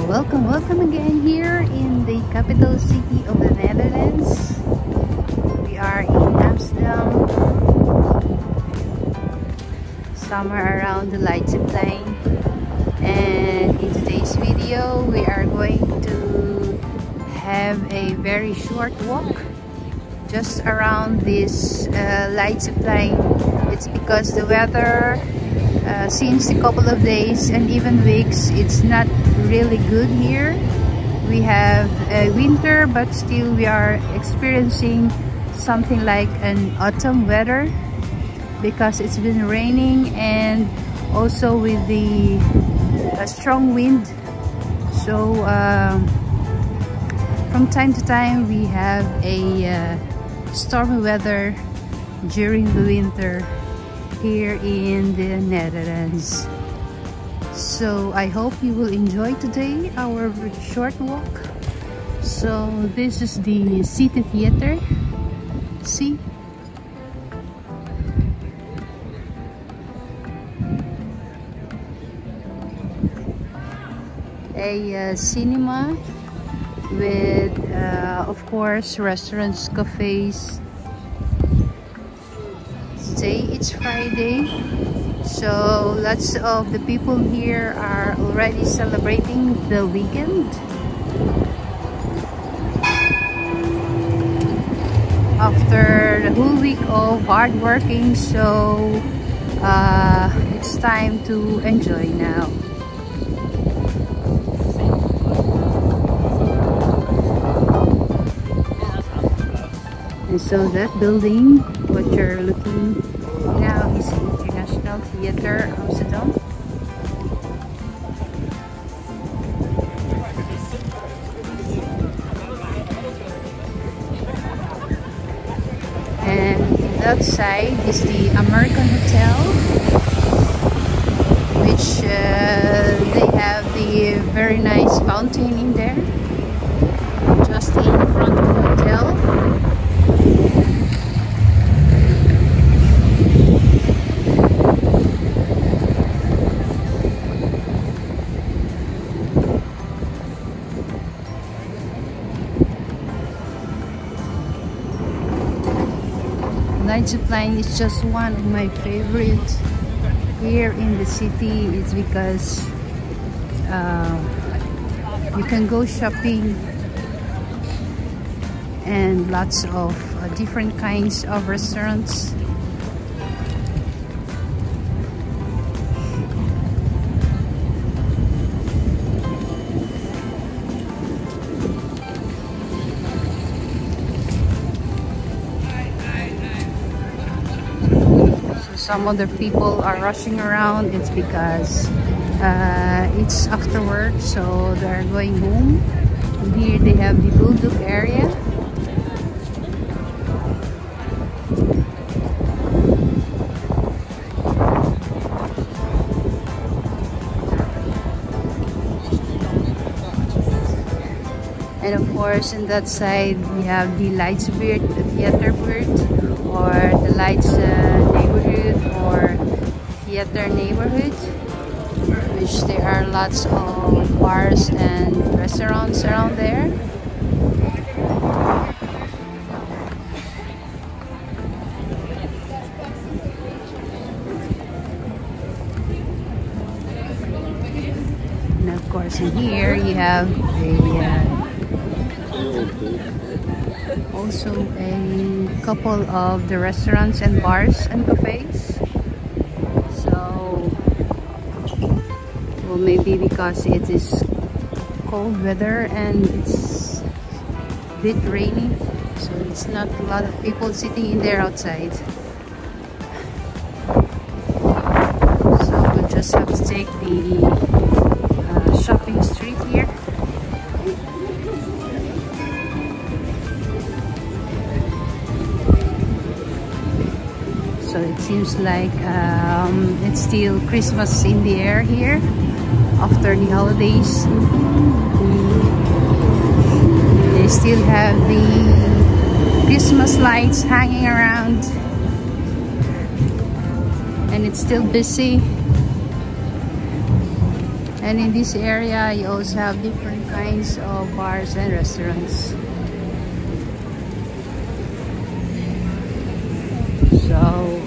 Welcome again here in the capital city of the Netherlands. We are in Amsterdam, somewhere around the Leidseplein, and in today's video we are going to have a very short walk just around this Leidseplein. It's because the weather since a couple of days and even weeks, it's not really good here. We have a winter, but still we are experiencing something like an autumn weather because it's been raining and also with the strong wind. So from time to time we have a stormy weather during the winter here in the Netherlands. So I hope you will enjoy today our short walk. So this is the city theater. See? A cinema with of course restaurants, cafes. Today it's Friday, so lots of the people here are already celebrating the weekend. After the whole week of hard working, so it's time to enjoy now. And so that building, what you're looking now, is the International Theater Amsterdam. And that side is the American Hotel, which they have the very nice fountain in there, just in front of the hotel. Leidseplein is just one of my favorites here in the city. It's because you can go shopping and lots of different kinds of restaurants. Some other people are rushing around. It's because it's after work, so they're going home. And here they have the Bulldog area. And of course, in that side we have the Leidsbuurt, the theater or the Leids neighborhood or theater neighborhood, which there are lots of bars and restaurants around there. And of course in here you have also a couple of the restaurants and bars and cafes. So, well, maybe because it is cold weather and it's a bit rainy, so it's not a lot of people sitting in there outside. So we'll just have to take the shopping street here. So it seems like it's still Christmas in the air here after the holidays. They still have the Christmas lights hanging around and it's still busy. And in this area, you also have different kinds of bars and restaurants. So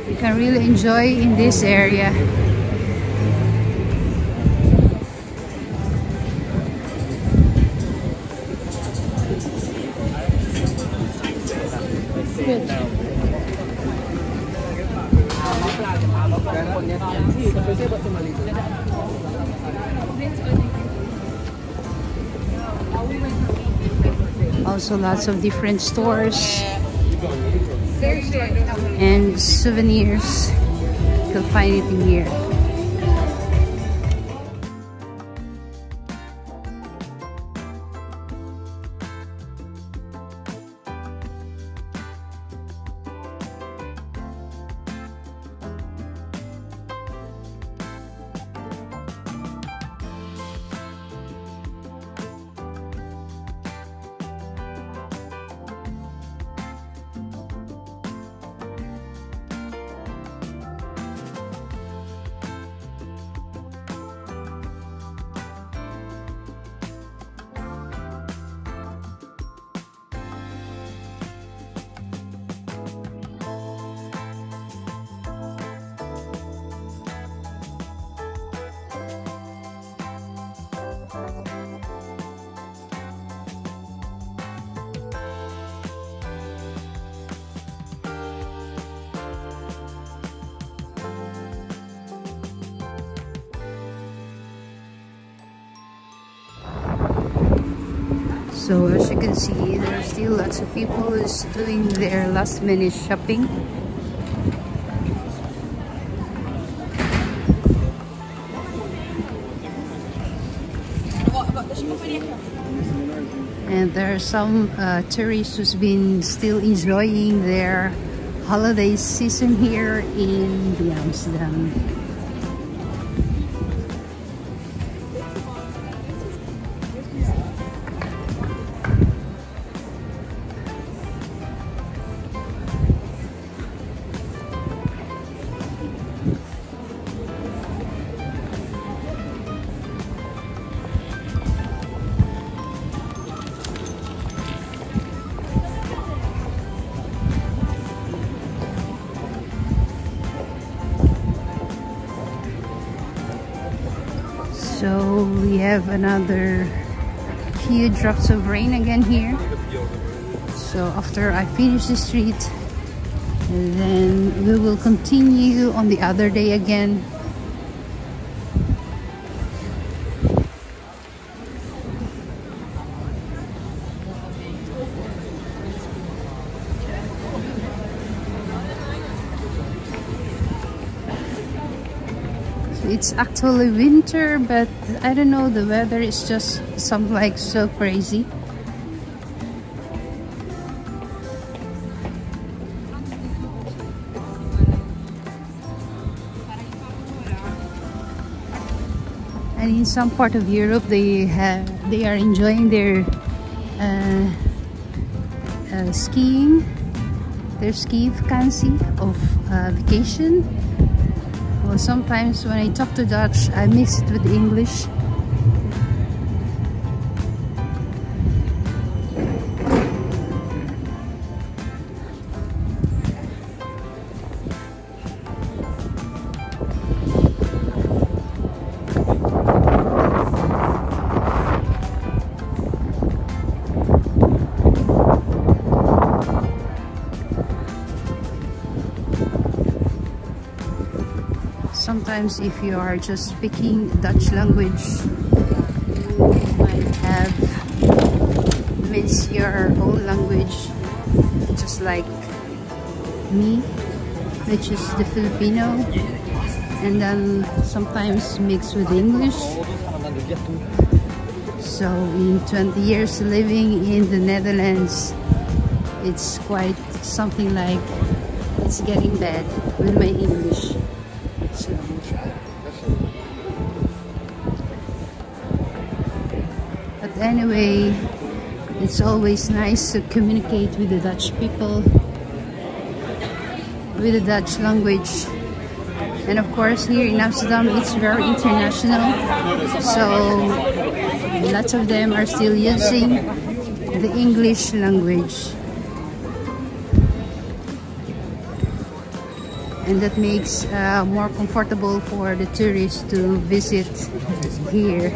you can really enjoy in this area. Also lots of different stores and souvenirs. You'll find it in here. So as you can see, there are still lots of people who's doing their last minute shopping. And there are some tourists who's been still enjoying their holiday season here in the Amsterdam. So we have another few drops of rain again here. So after I finish the street, then we will continue on the other day again. It's actually winter, but I don't know, the weather is just something like so crazy. And in some part of Europe, they are enjoying their skiing, their ski vakantie of vacation. Well, sometimes when I talk to Dutch, I mix it with English. Sometimes if you are just speaking Dutch language, you might have missed your own language, just like me, which is the Filipino, and then sometimes mixed with English. So in 20 years living in the Netherlands, it's quite something like it's getting bad with my English. But anyway, it's always nice to communicate with the Dutch people, with the Dutch language. And of course here in Amsterdam it's very international, so lots of them are still using the English language, and that makes more comfortable for the tourists to visit here.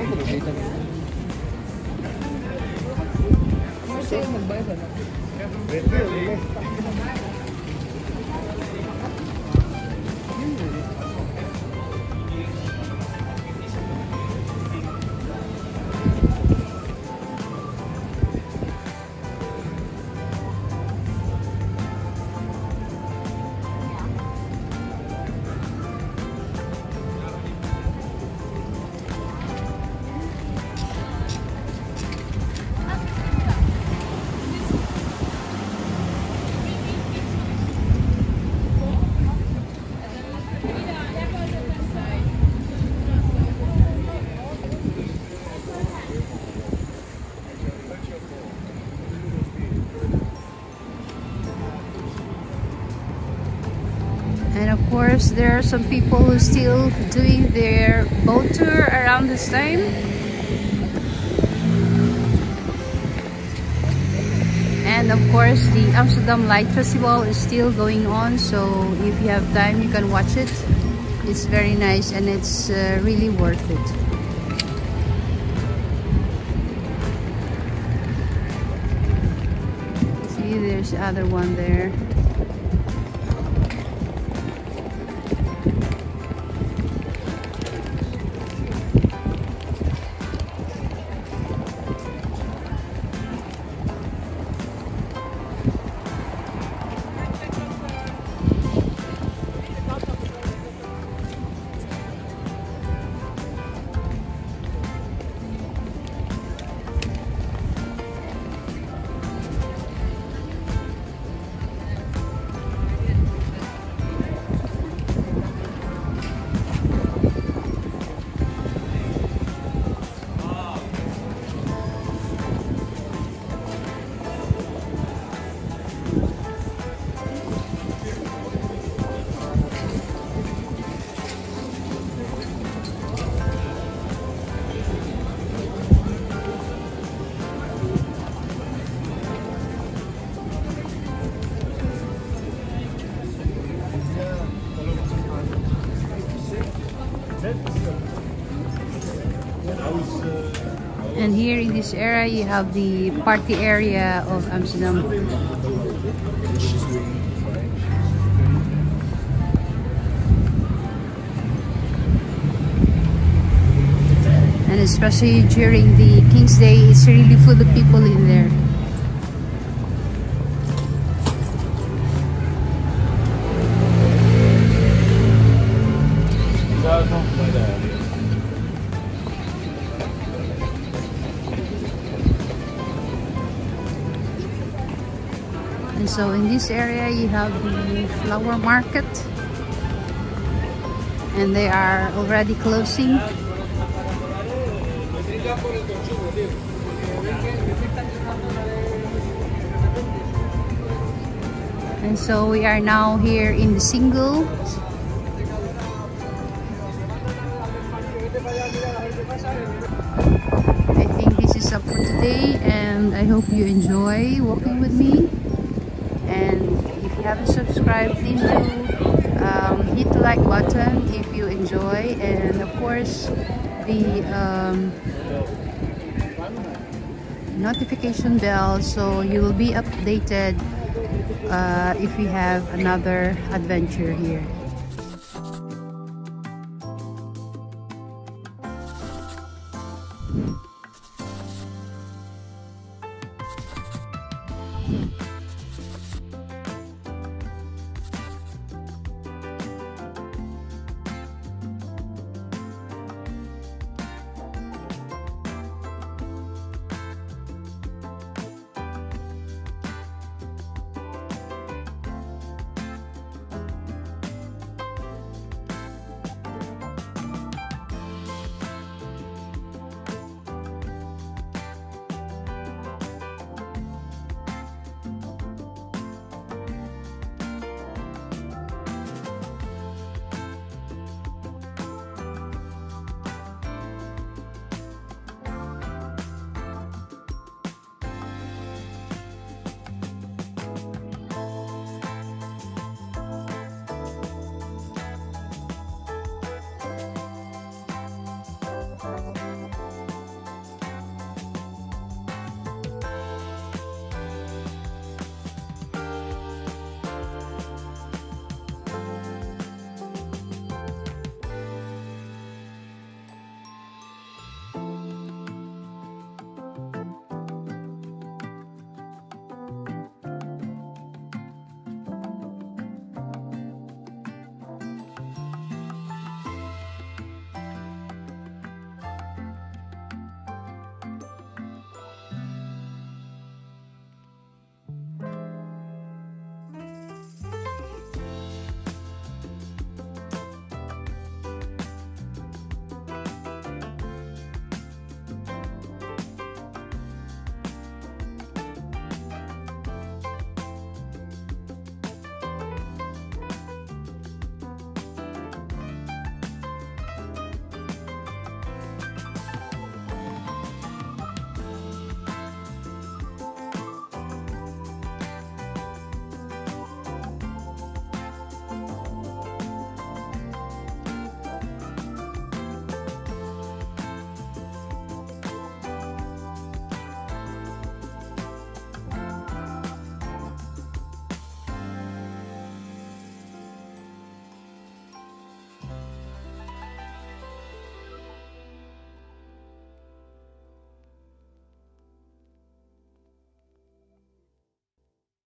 And of course there are some people who still doing their boat tour around this time. And of course the Amsterdam Light Festival is still going on, so if you have time you can watch it. It's very nice and it's really worth it. See, there's the other one there. And here in this area you have the party area of Amsterdam. And especially during the King's Day, it's really full of people in there. And so in this area you have the flower market, and they are already closing. And so we are now here in the single. I think this is up for today, and I hope you enjoy walking with me. And if you haven't subscribed, please do hit the like button if you enjoy, and of course the notification bell so you will be updated if we have another adventure here.